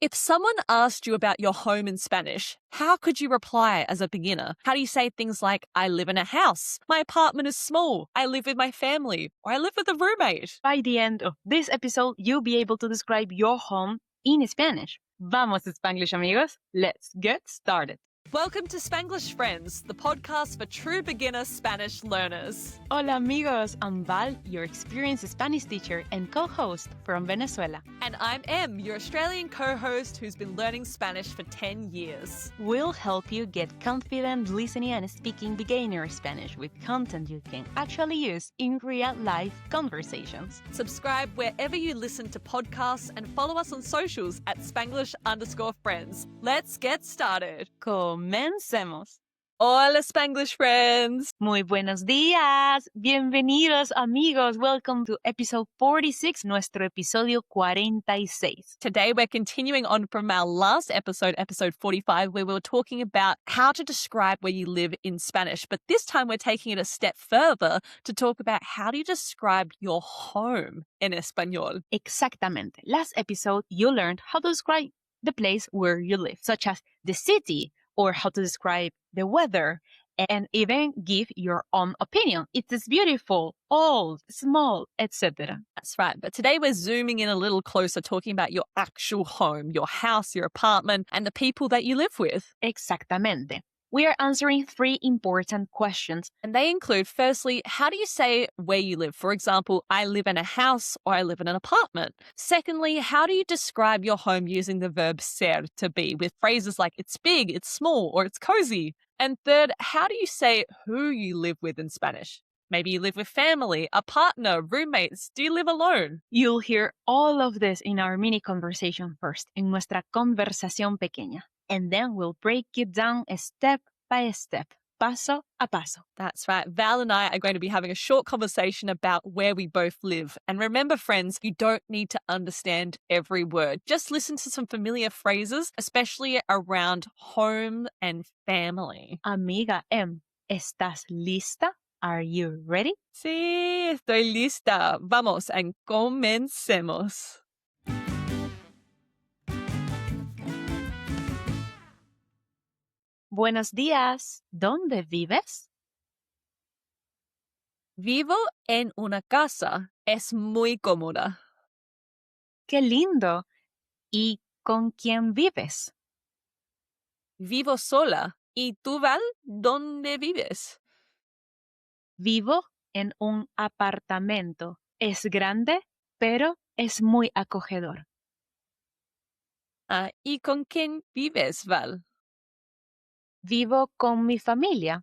If someone asked you about your home in Spanish, how could you reply as a beginner? How do you say things like, I live in a house, my apartment is small, I live with my family, or I live with a roommate? By the end of this episode, you'll be able to describe your home in Spanish. Vamos, Spanglish amigos. Let's get started. Welcome to Spanglish Friends, the podcast for true beginner Spanish learners. Hola amigos, I'm Val, your experienced Spanish teacher and co-host from Venezuela. And I'm Em, your Australian co-host who's been learning Spanish for 10 years. We'll help you get confident listening and speaking beginner Spanish with content you can actually use in real-life conversations. Subscribe wherever you listen to podcasts and follow us on socials at Spanglish_Friends. Let's get started. Comencemos. Hola, Spanglish Friends. Muy buenos días. Bienvenidos, amigos. Welcome to episode 46, nuestro episodio 46. Today, we're continuing on from our last episode, episode 45, where we were talking about how to describe where you live in Spanish. But this time, we're taking it a step further to talk about how do you describe your home in Español. Exactamente. Last episode, you learned how to describe the place where you live, such as the city, or how to describe the weather, and even give your own opinion. It is beautiful, old, small, etc. That's right. But today we're zooming in a little closer, talking about your actual home, your house, your apartment, and the people that you live with. Exactamente. We are answering 3 important questions. And they include, firstly, how do you say where you live? For example, I live in a house or I live in an apartment. Secondly, how do you describe your home using the verb ser, to be, with phrases like it's big, it's small, or it's cozy? And third, how do you say who you live with in Spanish? Maybe you live with family, a partner, roommates. Do you live alone? You'll hear all of this in our mini conversation first, en nuestra conversación pequeña. And then we'll break it down step by step, paso a paso. That's right. Val and I are going to be having a short conversation about where we both live. And remember, friends, you don't need to understand every word. Just listen to some familiar phrases, especially around home and family. Amiga Em, ¿estás lista? Are you ready? Sí, estoy lista. Vamos, and comencemos. Buenos días. ¿Dónde vives? Vivo en una casa. Es muy cómoda. ¡Qué lindo! ¿Y con quién vives? Vivo sola. ¿Y tú, Val, dónde vives? Vivo en un apartamento. Es grande, pero es muy acogedor. ¿Y con quién vives, Val? Vivo con mi familia.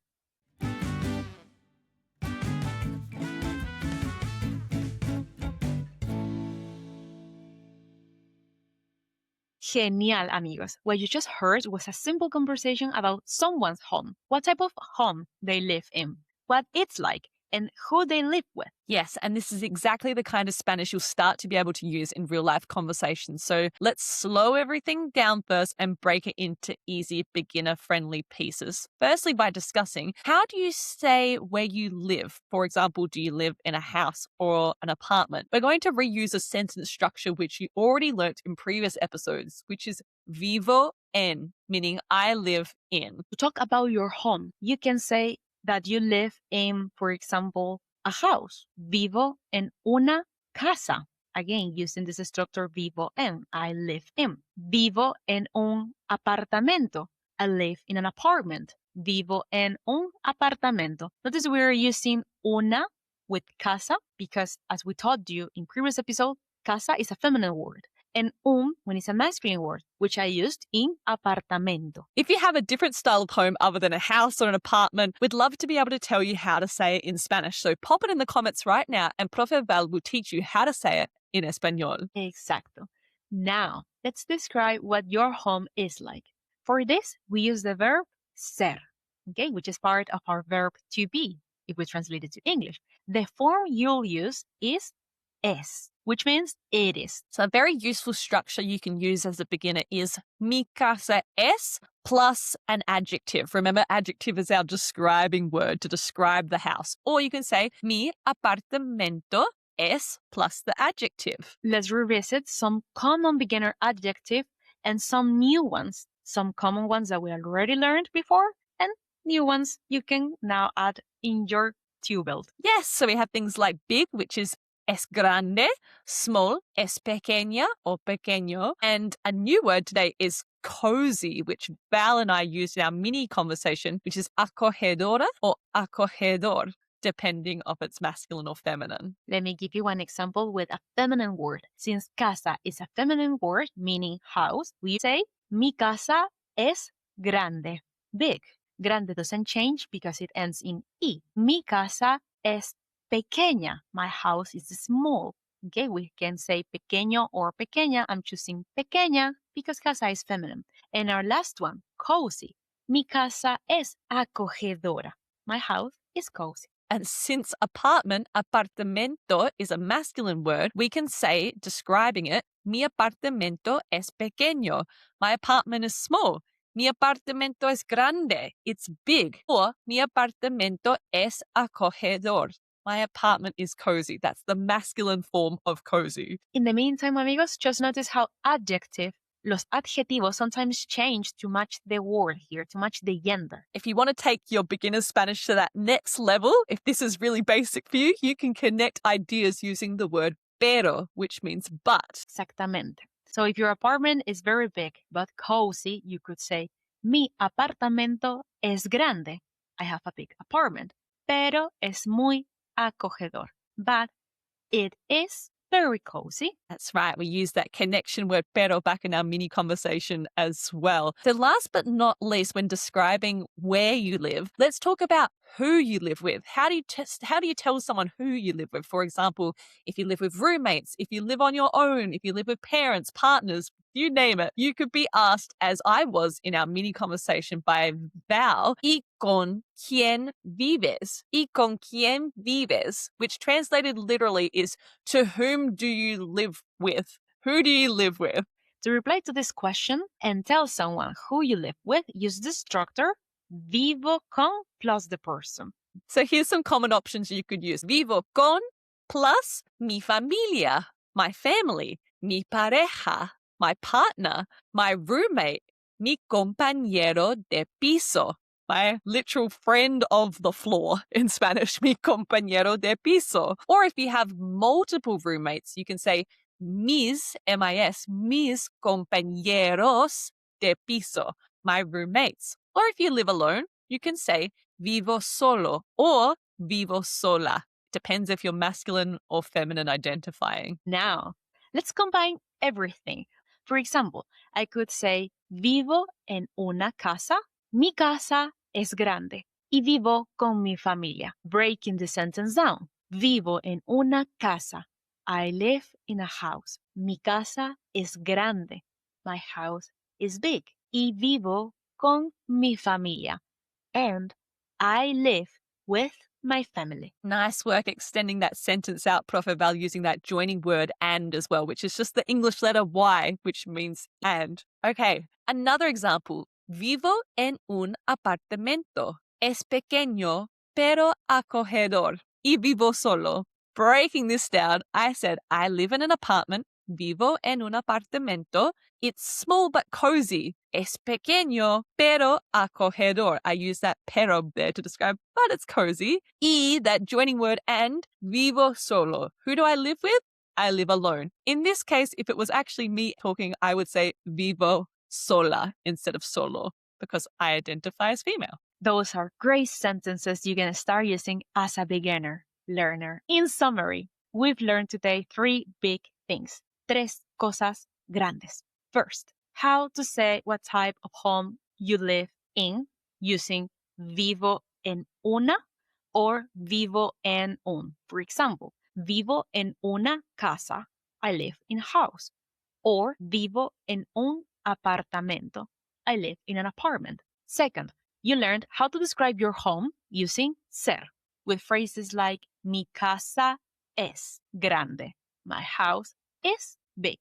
Genial, amigos. What you just heard was a simple conversation about someone's home, what type of home they live in, what it's like, and who they live with. Yes, and this is exactly the kind of Spanish you'll start to be able to use in real life conversations. So let's slow everything down first and break it into easy, beginner-friendly pieces. Firstly, by discussing, how do you say where you live? For example, do you live in a house or an apartment? We're going to reuse a sentence structure which you already learnt in previous episodes, which is vivo en, meaning I live in. To talk about your home, you can say that you live in, for example, a house. Vivo en una casa. Again, using this structure vivo en, I live in. Vivo en un apartamento. I live in an apartment. Vivo en un apartamento. Notice we're using una with casa because, as we taught you in previous episode, casa is a feminine word. And when it's a masculine word, which I used in apartamento. If you have a different style of home other than a house or an apartment, we'd love to be able to tell you how to say it in Spanish. So pop it in the comments right now and Profe Val will teach you how to say it in Español. Exacto. Now, let's describe what your home is like. For this, we use the verb ser, okay, which is part of our verb to be, if we translate it to English. The form you'll use is es, which means it is. So a very useful structure you can use as a beginner is mi casa es plus an adjective. Remember, adjective is our describing word to describe the house. Or you can say mi apartamento es plus the adjective. Let's revisit some common beginner adjectives and some new ones, some common ones that we already learned before, and new ones you can now add in your to build. Yes, so we have things like big, which is es grande, small, es pequeña or pequeño, and a new word today is cozy, which Val and I used in our mini conversation, which is acogedora or acogedor, depending if it's masculine or feminine. Let me give you one example with a feminine word. Since casa is a feminine word meaning house, we say mi casa es grande, big. Grande doesn't change because it ends in I. Mi casa es pequeña. My house is small. Okay, we can say pequeño or pequeña. I'm choosing pequeña because casa is feminine. And our last one, cozy. Mi casa es acogedora. My house is cozy. And since apartment, apartamento, is a masculine word, we can say, describing it, mi apartamento es pequeño. My apartment is small. Mi apartamento es grande. It's big. Or mi apartamento es acogedor. My apartment is cozy. That's the masculine form of cozy. In the meantime, amigos, just notice how los adjetivos sometimes change to match the word here, to match the gender. If you want to take your beginner Spanish to that next level, if this is really basic for you, you can connect ideas using the word pero, which means but. Exactamente. So if your apartment is very big but cozy, you could say, mi apartamento es grande. I have a big apartment, pero es muy acogedor. But it is very cozy. That's right. We use that connection word pero back in our mini conversation as well. So last but not least, when describing where you live, let's talk about who you live with. How do you tell someone who you live with? For example, if you live with roommates, if you live on your own, if you live with parents, partners, you name it, you could be asked, as I was in our mini conversation by Val, ¿y con quién vives? ¿Y con quién vives? Which translated literally is, to whom do you live with? Who do you live with? To reply to this question and tell someone who you live with, use the structure vivo con plus the person. So here's some common options you could use. Vivo con plus mi familia, my family, mi pareja, my partner, my roommate, mi compañero de piso, my literal friend of the floor in Spanish, mi compañero de piso. Or if you have multiple roommates, you can say mis, M-I-S, mis compañeros de piso, my roommates. Or if you live alone, you can say vivo solo or vivo sola. Depends if you're masculine or feminine identifying. Now, let's combine everything. For example, I could say vivo en una casa. Mi casa es grande y vivo con mi familia. Breaking the sentence down. Vivo en una casa. I live in a house. Mi casa es grande. My house is big. Y vivo con mi familia. And I live with my family. Nice work extending that sentence out, Prof. Val, using that joining word and as well, which is just the English letter Y, which means and. Okay, another example. Vivo en un apartamento. Es pequeño, pero acogedor. Y vivo solo. Breaking this down, I said I live in an apartment. Vivo en un apartamento. It's small but cozy. Es pequeño, pero acogedor. I use that pero there to describe, but it's cozy. Y, that joining word and, vivo solo. Who do I live with? I live alone. In this case, if it was actually me talking, I would say vivo sola instead of solo because I identify as female. Those are great sentences you can start using as a beginner learner. In summary, we've learned today 3 big things. Tres cosas grandes. First, how to say what type of home you live in using vivo en una or vivo en un. For example, vivo en una casa. I live in a house. Or vivo en un apartamento. I live in an apartment. Second, you learned how to describe your home using ser with phrases like mi casa es grande. My house is big.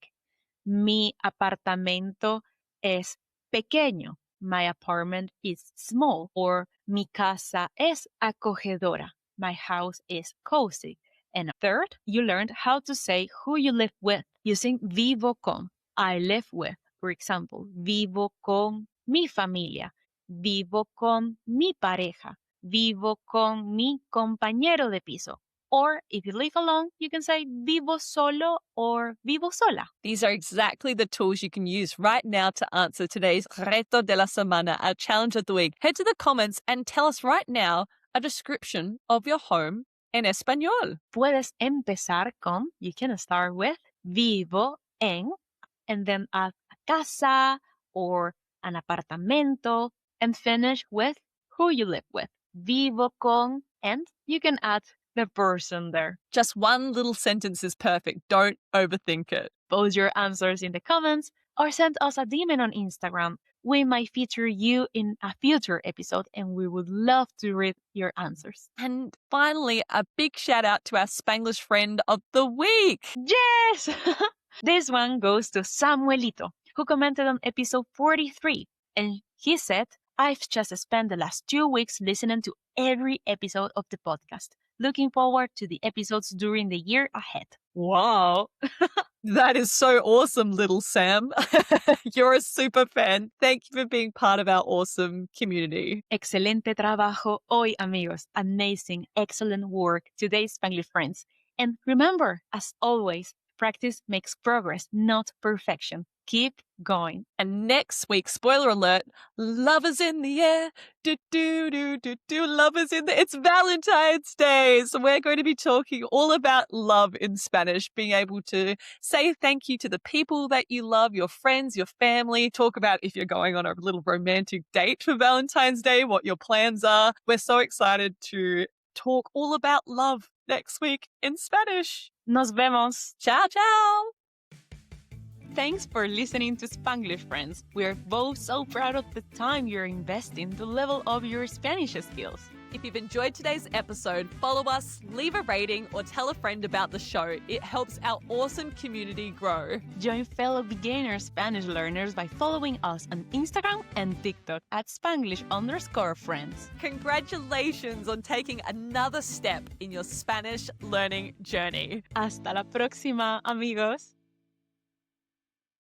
Mi apartamento es pequeño. My apartment is small. Or mi casa es acogedora. My house is cozy. And third, you learned how to say who you live with using vivo con. I live with. For example, vivo con mi familia, vivo con mi pareja, vivo con mi compañero de piso. Or if you live alone, you can say vivo solo or vivo sola. These are exactly the tools you can use right now to answer today's reto de la semana, our challenge of the week. Head to the comments and tell us right now a description of your home en español. Puedes empezar con, you can start with vivo en, and then add a casa or an apartamento, and finish with who you live with. Vivo con, and you can add the person there. Just one little sentence is perfect. Don't overthink it. Post your answers in the comments or send us a DM on Instagram. We might feature you in a future episode and we would love to read your answers. And finally, a big shout out to our Spanglish friend of the week. Yes! This one goes to Samuelito, who commented on episode 43. And he said, I've just spent the last 2 weeks listening to every episode of the podcast. Looking forward to the episodes during the year ahead. Wow. That is so awesome, little Sam. You're a super fan. Thank you for being part of our awesome community. Excelente trabajo hoy, amigos. Amazing, excellent work today, Spanglish Friends. And remember, as always, practice makes progress, not perfection. Keep going. And next week, spoiler alert, love is in the air. Do, do, do, do, do. Love is in the It's Valentine's Day. So we're going to be talking all about love in Spanish, being able to say thank you to the people that you love, your friends, your family. Talk about if you're going on a little romantic date for Valentine's Day, what your plans are. We're so excited to talk all about love next week in Spanish. Nos vemos. Ciao, ciao. Thanks for listening to Spanglish Friends. We're both so proud of the time you're investing to level up your Spanish skills. If you've enjoyed today's episode, follow us, leave a rating, or tell a friend about the show. It helps our awesome community grow. Join fellow beginner Spanish learners by following us on Instagram and TikTok at Spanglish_friends. Congratulations on taking another step in your Spanish learning journey. Hasta la próxima, amigos.